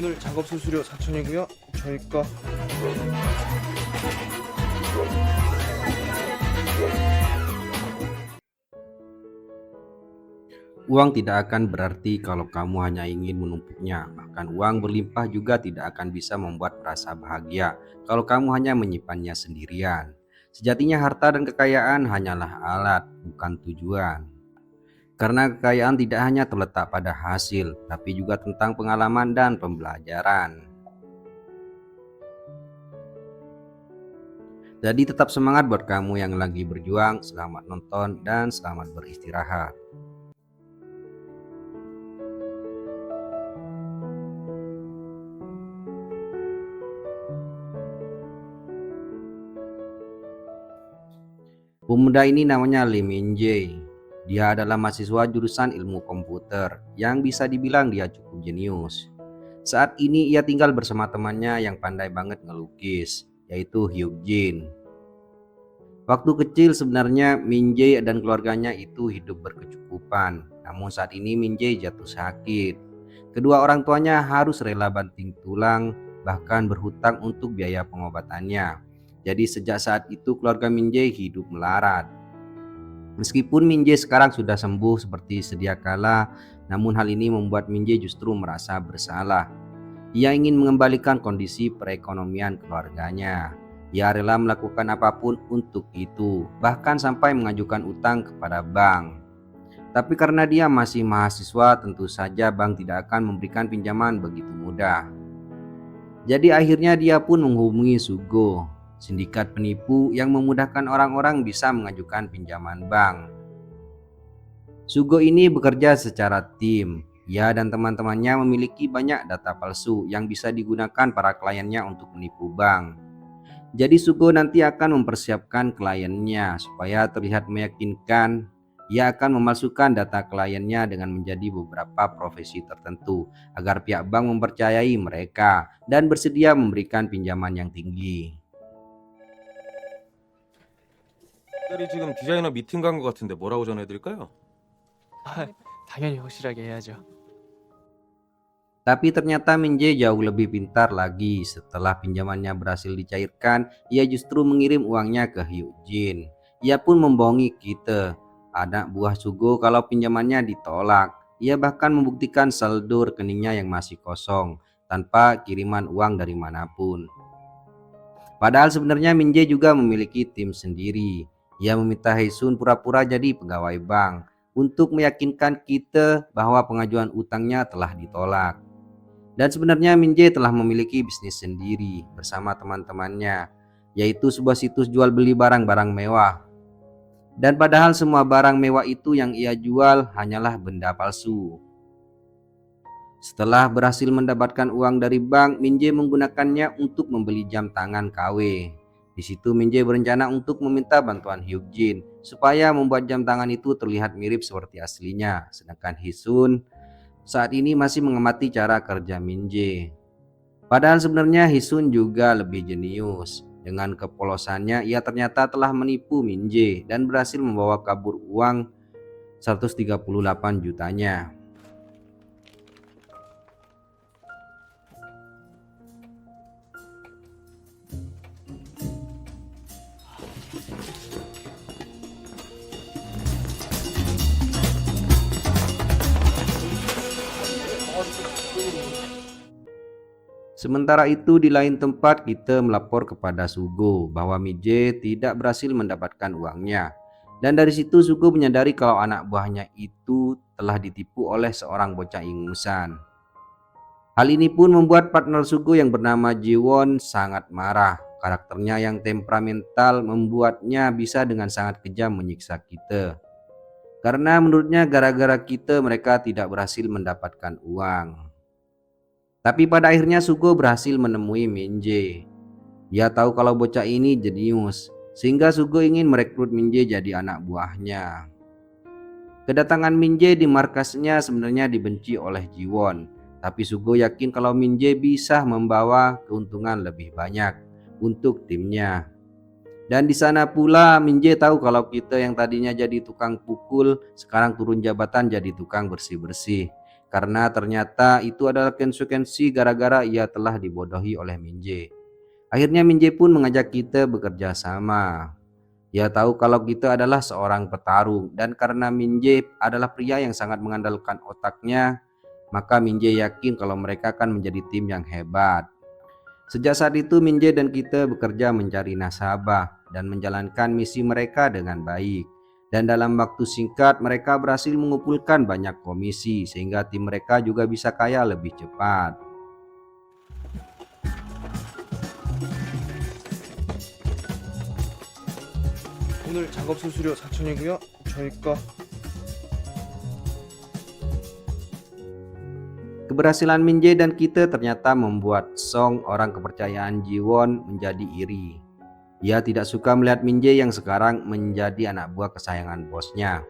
오늘 작업 수수료 4천이고요. 저희 거. Uang tidak akan berarti kalau kamu hanya ingin menumpuknya. Bahkan uang berlimpah juga tidak akan bisa membuat merasa bahagia kalau kamu hanya menyimpannya sendirian. Sejatinya harta dan kekayaan hanyalah alat, bukan tujuan. Karena kekayaan tidak hanya terletak pada hasil, tapi juga tentang pengalaman dan pembelajaran. Jadi tetap semangat buat kamu yang lagi berjuang. Selamat nonton dan selamat beristirahat. Pemuda ini namanya Lee Min Jae. Dia adalah mahasiswa jurusan ilmu komputer yang bisa dibilang dia cukup jenius. Saat ini ia tinggal bersama temannya yang pandai banget ngelukis, yaitu Hyuk Jin. Waktu kecil sebenarnya Min Jae dan keluarganya itu hidup berkecukupan. Namun saat ini Min Jae jatuh sakit. Kedua orang tuanya harus rela banting tulang, bahkan berhutang untuk biaya pengobatannya. Jadi sejak saat itu keluarga Min Jae hidup melarat. Meskipun Min Jae sekarang sudah sembuh seperti sedia kala, namun hal ini membuat Min Jae justru merasa bersalah. Ia ingin mengembalikan kondisi perekonomian keluarganya. Ia rela melakukan apapun untuk itu, bahkan sampai mengajukan utang kepada bank. Tapi karena dia masih mahasiswa, tentu saja bank tidak akan memberikan pinjaman begitu mudah. Jadi akhirnya dia pun menghubungi Sugo, sindikat penipu yang memudahkan orang-orang bisa mengajukan pinjaman bank. Sugo ini bekerja secara tim. Ia dan teman-temannya memiliki banyak data palsu yang bisa digunakan para kliennya untuk menipu bank. Jadi Sugo nanti akan mempersiapkan kliennya supaya terlihat meyakinkan. Ia akan memalsukan data kliennya dengan menjadi beberapa profesi tertentu agar pihak bank mempercayai mereka dan bersedia memberikan pinjaman yang tinggi. 딸이 지금 디자이너 미팅 간 것 같은데 뭐라고 전해드릴까요? 아, 당연히 확실하게 해야죠. Tapi ternyata Min Jae jauh lebih pintar lagi. Setelah pinjamannya berhasil dicairkan, ia justru mengirim uangnya ke Hyuk Jin. Ia pun membohongi kita, anak buah Sugo, kalau pinjamannya ditolak. Ia bahkan membuktikan saldo rekeningnya yang masih kosong tanpa kiriman uang dari manapun. Padahal sebenarnya Min Jae juga memiliki tim sendiri. Ia meminta Haesun pura-pura jadi pegawai bank untuk meyakinkan kita bahwa pengajuan utangnya telah ditolak. Dan sebenarnya Min Jae telah memiliki bisnis sendiri bersama teman-temannya, yaitu sebuah situs jual beli barang-barang mewah. Dan padahal semua barang mewah itu yang ia jual hanyalah benda palsu. Setelah berhasil mendapatkan uang dari bank, Min Jae menggunakannya untuk membeli jam tangan KW. Di situ Min Jae berencana untuk meminta bantuan Hyuk Jin supaya membuat jam tangan itu terlihat mirip seperti aslinya. Sedangkan Haesun saat ini masih mengamati cara kerja Min Jae. Padahal sebenarnya Haesun juga lebih jenius. Dengan kepolosannya ia ternyata telah menipu Min Jae dan berhasil membawa kabur uang 138 jutanya. Sementara itu di lain tempat kita melapor kepada Sugo bahwa Min Jae tidak berhasil mendapatkan uangnya. Dan dari situ Sugo menyadari kalau anak buahnya itu telah ditipu oleh seorang bocah ingusan. Hal ini pun membuat partner Sugo yang bernama Jiwon sangat marah. Karakternya yang temperamental membuatnya bisa dengan sangat kejam menyiksa kita. Karena menurutnya gara-gara kita mereka tidak berhasil mendapatkan uang. Tapi pada akhirnya Sugo berhasil menemui Min Jae. Dia tahu kalau bocah ini jenius, sehingga Sugo ingin merekrut Min Jae jadi anak buahnya. Kedatangan Min Jae di markasnya sebenarnya dibenci oleh Jiwon, tapi Sugo yakin kalau Min Jae bisa membawa keuntungan lebih banyak untuk timnya. Dan di sana pula Min Jae tahu kalau kita yang tadinya jadi tukang pukul sekarang turun jabatan jadi tukang bersih-bersih. karena ternyata itu adalah konsekuensi gara-gara ia telah dibodohi oleh Minje. Akhirnya Minje pun mengajak kita bekerja sama. Ia tahu kalau kita adalah seorang petarung, dan karena Minje adalah pria yang sangat mengandalkan otaknya, maka Minje yakin kalau mereka akan menjadi tim yang hebat. Sejak saat itu Minje dan kita bekerja mencari nasabah dan menjalankan misi mereka dengan baik. Dan dalam waktu singkat mereka berhasil mengumpulkan banyak komisi sehingga tim mereka juga bisa kaya lebih cepat. 오늘 작업 수수료 4천이고요. 저희 거 Keberhasilan Minje dan kita ternyata membuat Song, orang kepercayaan Jiwon, menjadi iri. Ia tidak suka melihat Minje yang sekarang menjadi anak buah kesayangan bosnya.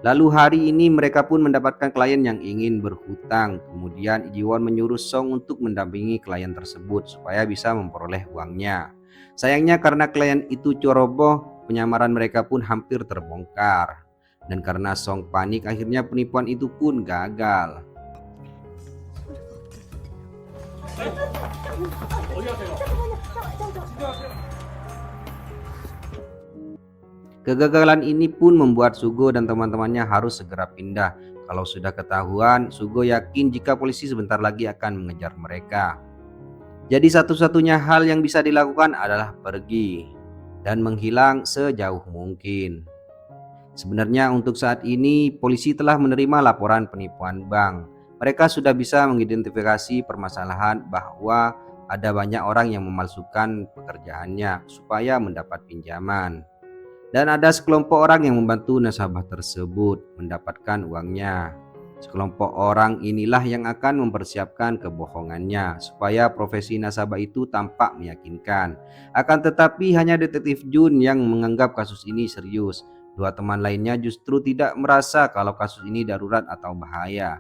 Lalu hari ini mereka pun mendapatkan klien yang ingin berhutang. Kemudian Jiwon menyuruh Song untuk mendampingi klien tersebut supaya bisa memperoleh uangnya. Sayangnya karena klien itu ceroboh, penyamaran mereka pun hampir terbongkar. Dan karena Song panik, akhirnya penipuan itu pun gagal. Kegagalan ini pun membuat Sugo dan teman-temannya harus segera pindah. Kalau sudah ketahuan, Sugo yakin jika polisi sebentar lagi akan mengejar mereka. Jadi satu-satunya hal yang bisa dilakukan adalah pergi dan menghilang sejauh mungkin. Sebenarnya untuk saat ini polisi telah menerima laporan penipuan bank. Mereka sudah bisa mengidentifikasi permasalahan bahwa ada banyak orang yang memalsukan pekerjaannya supaya mendapat pinjaman. Dan ada sekelompok orang yang membantu nasabah tersebut mendapatkan uangnya. Sekelompok orang inilah yang akan mempersiapkan kebohongannya supaya profesi nasabah itu tampak meyakinkan. Akan tetapi hanya detektif Jun yang menganggap kasus ini serius. Dua teman lainnya justru tidak merasa kalau kasus ini darurat atau bahaya.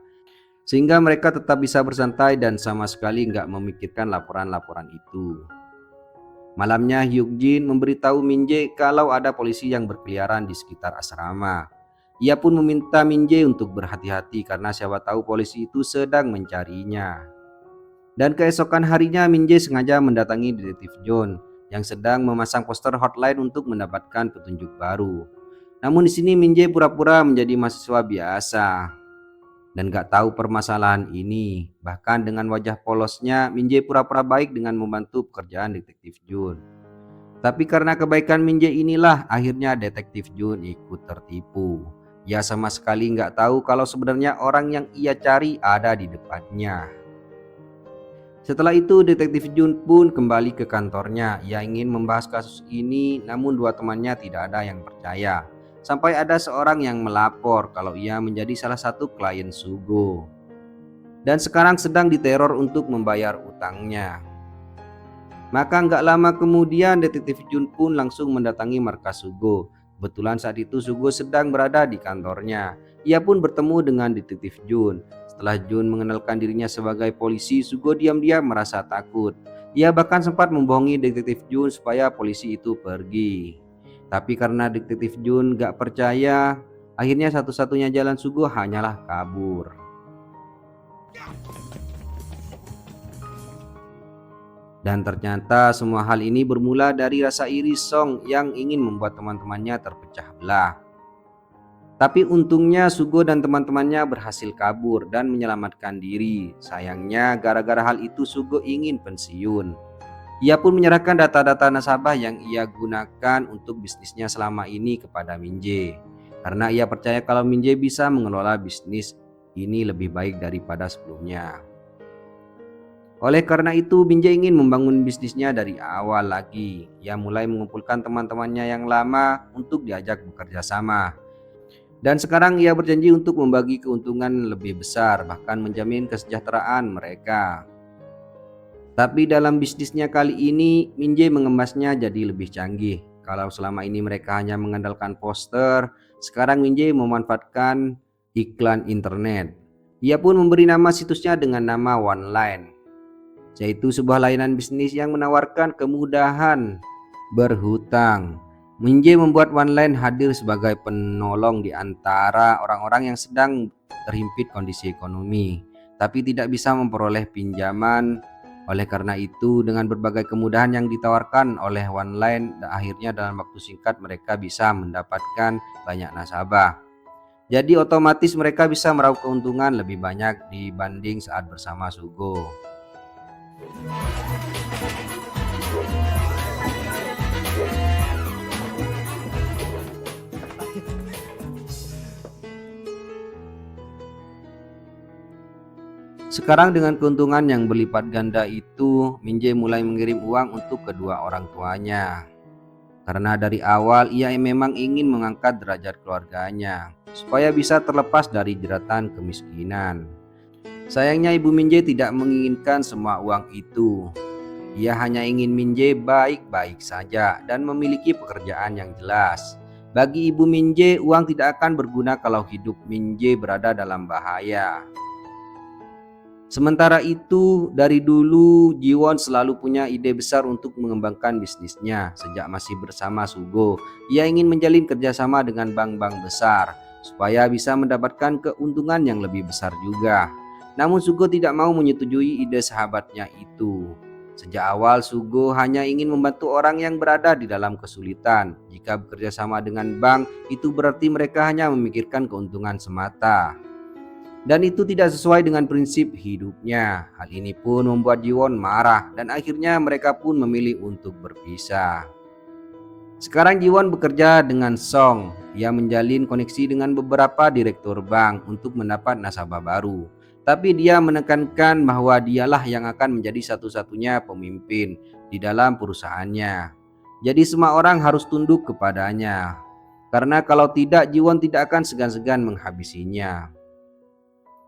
Sehingga mereka tetap bisa bersantai dan sama sekali nggak memikirkan laporan-laporan itu. Malamnya Hyuk-jin memberitahu Minje kalau ada polisi yang berkeliaran di sekitar asrama. Ia pun meminta Minje untuk berhati-hati karena siapa tahu polisi itu sedang mencarinya. Dan keesokan harinya Minje sengaja mendatangi detektif John yang sedang memasang poster hotline untuk mendapatkan petunjuk baru. Namun di sini Minje pura-pura menjadi mahasiswa biasa dan gak tahu permasalahan ini. Bahkan dengan wajah polosnya, Minje pura-pura baik dengan membantu pekerjaan detektif Jun. Tapi karena kebaikan Minje inilah akhirnya detektif Jun ikut tertipu. Ia sama sekali gak tahu kalau sebenarnya orang yang ia cari ada di depannya. Setelah itu detektif Jun pun kembali ke kantornya. Ia ingin membahas kasus ini, namun dua temannya tidak ada yang percaya. Sampai ada seorang yang melapor kalau ia menjadi salah satu klien Sugo dan sekarang sedang diteror untuk membayar utangnya. Maka nggak lama kemudian detektif Jun pun langsung mendatangi markas Sugo. Kebetulan saat itu Sugo sedang berada di kantornya. Ia pun bertemu dengan detektif Jun. Setelah Jun mengenalkan dirinya sebagai polisi, Sugo diam-diam merasa takut. Ia bahkan sempat membohongi detektif Jun supaya polisi itu pergi. Tapi karena detektif Jun gak percaya, akhirnya satu-satunya jalan Sugo hanyalah kabur. Dan ternyata semua hal ini bermula dari rasa iri Song yang ingin membuat teman-temannya terpecah belah. Tapi untungnya Sugo dan teman-temannya berhasil kabur dan menyelamatkan diri. Sayangnya gara-gara hal itu Sugo ingin pensiun. Ia pun menyerahkan data-data nasabah yang ia gunakan untuk bisnisnya selama ini kepada Minje. Karena ia percaya kalau Minje bisa mengelola bisnis ini lebih baik daripada sebelumnya. Oleh karena itu Minje ingin membangun bisnisnya dari awal lagi. Ia mulai mengumpulkan teman-temannya yang lama untuk diajak bekerja sama. Dan sekarang ia berjanji untuk membagi keuntungan lebih besar, bahkan menjamin kesejahteraan mereka. Tapi dalam bisnisnya kali ini, Minje mengemasnya jadi lebih canggih. Kalau selama ini mereka hanya mengandalkan poster, sekarang Minje memanfaatkan iklan internet. Ia pun memberi nama situsnya dengan nama OneLine, yaitu sebuah layanan bisnis yang menawarkan kemudahan berhutang. Minje membuat OneLine hadir sebagai penolong di antara orang-orang yang sedang terhimpit kondisi ekonomi, tapi tidak bisa memperoleh pinjaman. Oleh karena itu, dengan berbagai kemudahan yang ditawarkan oleh OneLine, akhirnya dalam waktu singkat mereka bisa mendapatkan banyak nasabah. Jadi otomatis mereka bisa meraup keuntungan lebih banyak dibanding saat bersama Sugo. Sekarang dengan keuntungan yang berlipat ganda itu, Minje mulai mengirim uang untuk kedua orang tuanya. Karena dari awal ia memang ingin mengangkat derajat keluarganya, supaya bisa terlepas dari jeratan kemiskinan. Sayangnya Ibu Minje tidak menginginkan semua uang itu. Ia hanya ingin Minje baik-baik saja dan memiliki pekerjaan yang jelas. Bagi Ibu Minje, uang tidak akan berguna kalau hidup Minje berada dalam bahaya. Sementara itu, dari dulu Jiwon selalu punya ide besar untuk mengembangkan bisnisnya. Sejak masih bersama Sugo, ia ingin menjalin kerjasama dengan bank-bank besar supaya bisa mendapatkan keuntungan yang lebih besar juga. Namun Sugo tidak mau menyetujui ide sahabatnya itu. Sejak awal Sugo hanya ingin membantu orang yang berada di dalam kesulitan. Jika bekerja sama dengan bank, itu berarti mereka hanya memikirkan keuntungan semata. Dan itu tidak sesuai dengan prinsip hidupnya. Hal ini pun membuat Jiwon marah dan akhirnya mereka pun memilih untuk berpisah. Sekarang Jiwon bekerja dengan Song. Ia menjalin koneksi dengan beberapa direktur bank untuk mendapat nasabah baru. Tapi dia menekankan bahwa dialah yang akan menjadi satu-satunya pemimpin di dalam perusahaannya. Jadi semua orang harus tunduk kepadanya. Karena kalau tidak, Jiwon tidak akan segan-segan menghabisinya.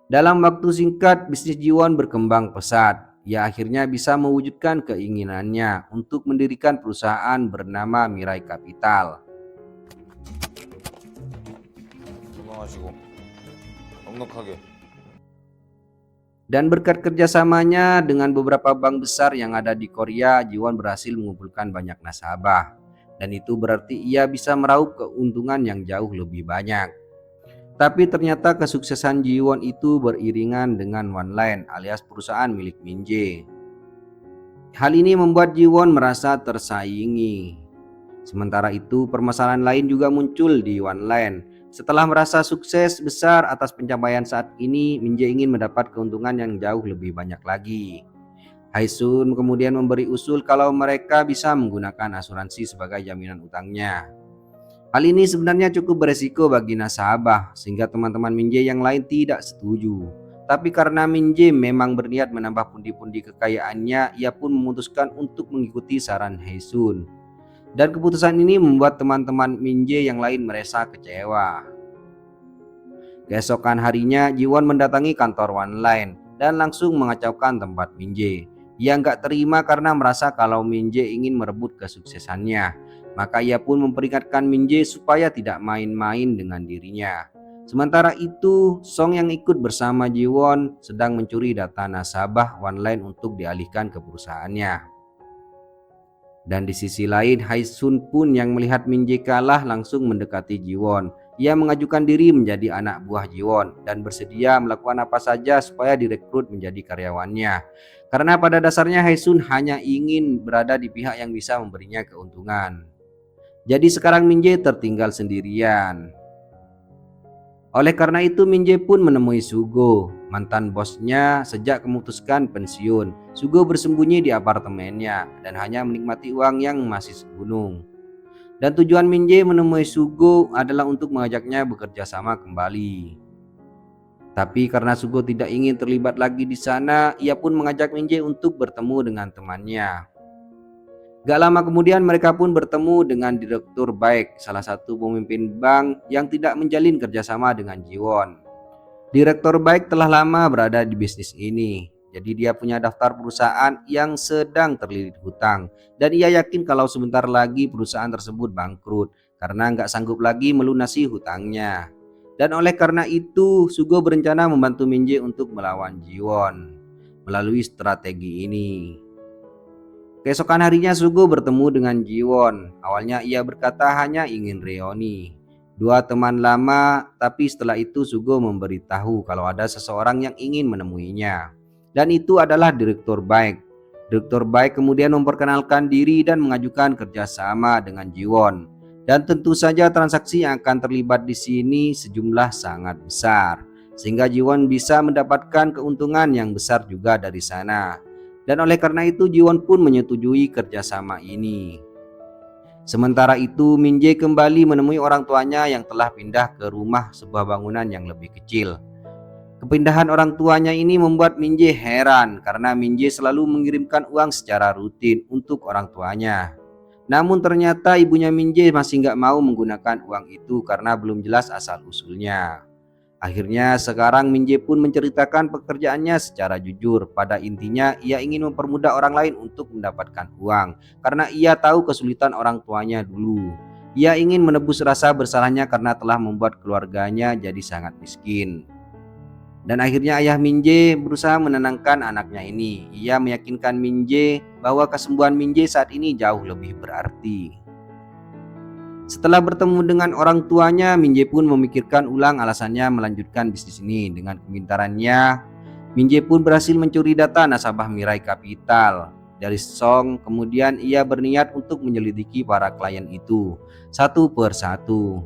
Dalam waktu singkat, bisnis Jiwon berkembang pesat. Ia akhirnya bisa mewujudkan keinginannya untuk mendirikan perusahaan bernama Mirai Capital. 건강하시고 넉넉하게. Dan berkat kerjasamanya dengan beberapa bank besar yang ada di Korea, Jiwon berhasil mengumpulkan banyak nasabah. Dan itu berarti ia bisa meraup keuntungan yang jauh lebih banyak. Tapi ternyata kesuksesan Jiwon itu beriringan dengan OneLine alias perusahaan milik Minje. Hal ini membuat Jiwon merasa tersaingi. Sementara itu permasalahan lain juga muncul di OneLine. Setelah merasa sukses besar atas pencapaian saat ini, Minje ingin mendapat keuntungan yang jauh lebih banyak lagi. Haisun kemudian memberi usul kalau mereka bisa menggunakan asuransi sebagai jaminan utangnya. Hal ini sebenarnya cukup beresiko bagi nasabah sehingga teman-teman Minje yang lain tidak setuju. Tapi karena Minje memang berniat menambah pundi-pundi kekayaannya, ia pun memutuskan untuk mengikuti saran Haisun. Dan keputusan ini membuat teman-teman Minje yang lain merasa kecewa. Keesokan harinya Jiwon mendatangi kantor OneLine dan langsung mengacaukan tempat Minje. Ia nggak terima karena merasa kalau Minje ingin merebut kesuksesannya. Maka ia pun memperingatkan Minje supaya tidak main-main dengan dirinya. Sementara itu, Song yang ikut bersama Jiwon sedang mencuri data nasabah OneLine untuk dialihkan ke perusahaannya. Dan di sisi lain, Haisun pun yang melihat Minje kalah langsung mendekati Jiwon. Ia mengajukan diri menjadi anak buah Jiwon dan bersedia melakukan apa saja supaya direkrut menjadi karyawannya. Karena pada dasarnya Haisun hanya ingin berada di pihak yang bisa memberinya keuntungan. Jadi sekarang Minje tertinggal sendirian. Oleh karena itu Minje pun menemui Sugo, mantan bosnya sejak memutuskan pensiun. Sugo bersembunyi di apartemennya dan hanya menikmati uang yang masih segunung. Dan tujuan Minje menemui Sugo adalah untuk mengajaknya bekerja sama kembali. Tapi karena Sugo tidak ingin terlibat lagi di sana, ia pun mengajak Minje untuk bertemu dengan temannya. Gak lama kemudian mereka pun bertemu dengan Direktur Baek, salah satu pemimpin bank yang tidak menjalin kerjasama dengan Jiwon. Direktur Baek telah lama berada di bisnis ini, jadi dia punya daftar perusahaan yang sedang terlilit hutang. Dan ia yakin kalau sebentar lagi perusahaan tersebut bangkrut karena nggak sanggup lagi melunasi hutangnya. Dan oleh karena itu Sugo berencana membantu Minje untuk melawan Jiwon melalui strategi ini. Keesokan harinya Sugo bertemu dengan Jiwon. Awalnya ia berkata hanya ingin reuni. dua teman lama, tapi setelah itu Sugo memberitahu kalau ada seseorang yang ingin menemuinya. Dan itu adalah Direktur Baik. Direktur Baik kemudian memperkenalkan diri dan mengajukan kerjasama dengan Jiwon. Dan tentu saja transaksi yang akan terlibat di sini sejumlah sangat besar, sehingga Jiwon bisa mendapatkan keuntungan yang besar juga dari sana. Dan oleh karena itu Jiwon pun menyetujui kerjasama ini. Sementara itu Min Jae kembali menemui orang tuanya yang telah pindah ke rumah sebuah bangunan yang lebih kecil. Kepindahan orang tuanya ini membuat Min Jae heran karena Min Jae selalu mengirimkan uang secara rutin untuk orang tuanya. Namun ternyata ibunya Min Jae masih nggak mau menggunakan uang itu karena belum jelas asal-usulnya. Akhirnya sekarang Min Jae pun menceritakan pekerjaannya secara jujur. Pada intinya ia ingin mempermudah orang lain untuk mendapatkan uang karena ia tahu kesulitan orang tuanya dulu. Ia ingin menebus rasa bersalahnya karena telah membuat keluarganya jadi sangat miskin. Dan akhirnya ayah Min Jae berusaha menenangkan anaknya ini. Ia meyakinkan Min Jae bahwa kesembuhan Min Jae saat ini jauh lebih berarti. Setelah bertemu dengan orang tuanya, Min Jae pun memikirkan ulang alasannya melanjutkan bisnis ini. Dengan kepintarannya, Min Jae pun berhasil mencuri data nasabah Mirai Capital dari Song. Kemudian ia berniat untuk menyelidiki para klien itu satu per satu.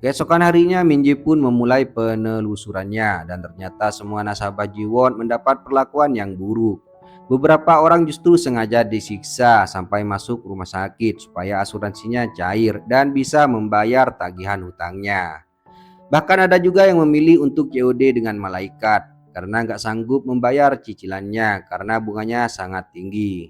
Keesokan harinya Min Jae pun memulai penelusurannya dan ternyata semua nasabah Jiwon mendapat perlakuan yang buruk. Beberapa orang justru sengaja disiksa sampai masuk rumah sakit supaya asuransinya cair dan bisa membayar tagihan hutangnya. Bahkan ada juga yang memilih untuk COD dengan malaikat karena nggak sanggup membayar cicilannya karena bunganya sangat tinggi.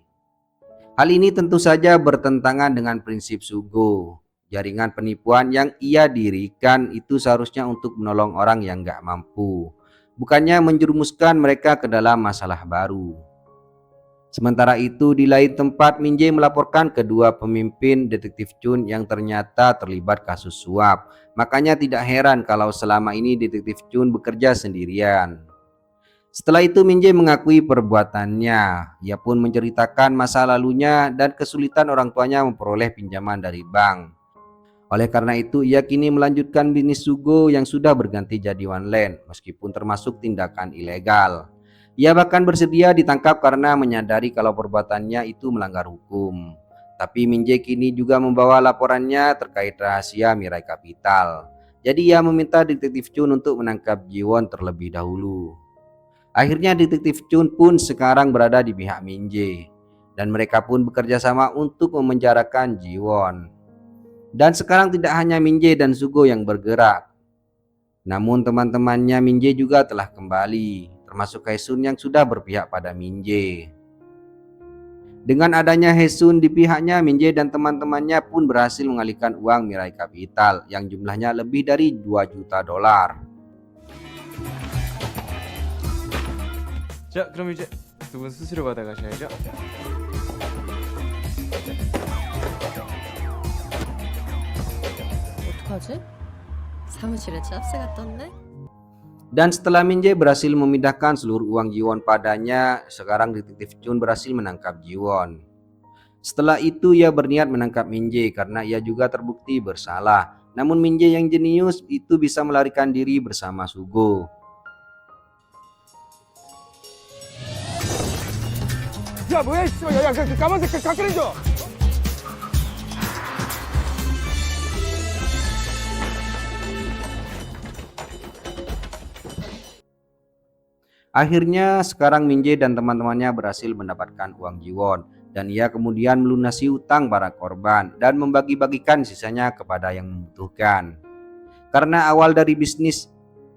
Hal ini tentu saja bertentangan dengan prinsip Sugo. Jaringan penipuan yang ia dirikan itu seharusnya untuk menolong orang yang nggak mampu, bukannya menjerumuskan mereka ke dalam masalah baru. Sementara itu di lain tempat Min Jae melaporkan kedua pemimpin Detektif Chun yang ternyata terlibat kasus suap. Makanya tidak heran kalau selama ini Detektif Chun bekerja sendirian. Setelah itu Min Jae mengakui perbuatannya. Ia pun menceritakan masa lalunya dan kesulitan orang tuanya memperoleh pinjaman dari bank. Oleh karena itu ia kini melanjutkan bisnis Sugo yang sudah berganti jadi one land meskipun termasuk tindakan ilegal. Ia bahkan bersedia ditangkap karena menyadari kalau perbuatannya itu melanggar hukum. Tapi Min Jae kini juga membawa laporannya terkait rahasia Mirai Capital. Jadi ia meminta Detektif Chun untuk menangkap Jiwon terlebih dahulu. Akhirnya Detektif Chun pun sekarang berada di pihak Min Jae. Dan mereka pun bekerja sama untuk memenjarakan Jiwon. Dan sekarang tidak hanya Min Jae dan Sugo yang bergerak. Namun teman-temannya Min Jae juga telah kembali, termasuk Haesun yang sudah berpihak pada Min Jae. Dengan adanya Haesun di pihaknya, Min Jae dan teman-temannya pun berhasil mengalihkan uang Mirai Capital yang jumlahnya lebih dari 2 juta dolar. 자, 그럼 이제 두 분 수수료 받아가셔야죠. 어떡하지? 사무실에 짭새가 떴네? Dan setelah Min Jae berhasil memindahkan seluruh uang Jiwon padanya, sekarang Detektif Chun berhasil menangkap Jiwon. Setelah itu ia berniat menangkap Min Jae karena ia juga terbukti bersalah. Namun Min Jae yang jenius itu bisa melarikan diri bersama Sugo. 야 뭐야 씨. 야 까만색 가까이 줘. Akhirnya sekarang Min Jae dan teman-temannya berhasil mendapatkan uang Jiwon dan ia kemudian melunasi utang para korban dan membagi-bagikan sisanya kepada yang membutuhkan. Karena awal dari bisnis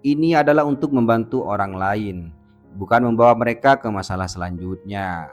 ini adalah untuk membantu orang lain, bukan membawa mereka ke masalah selanjutnya.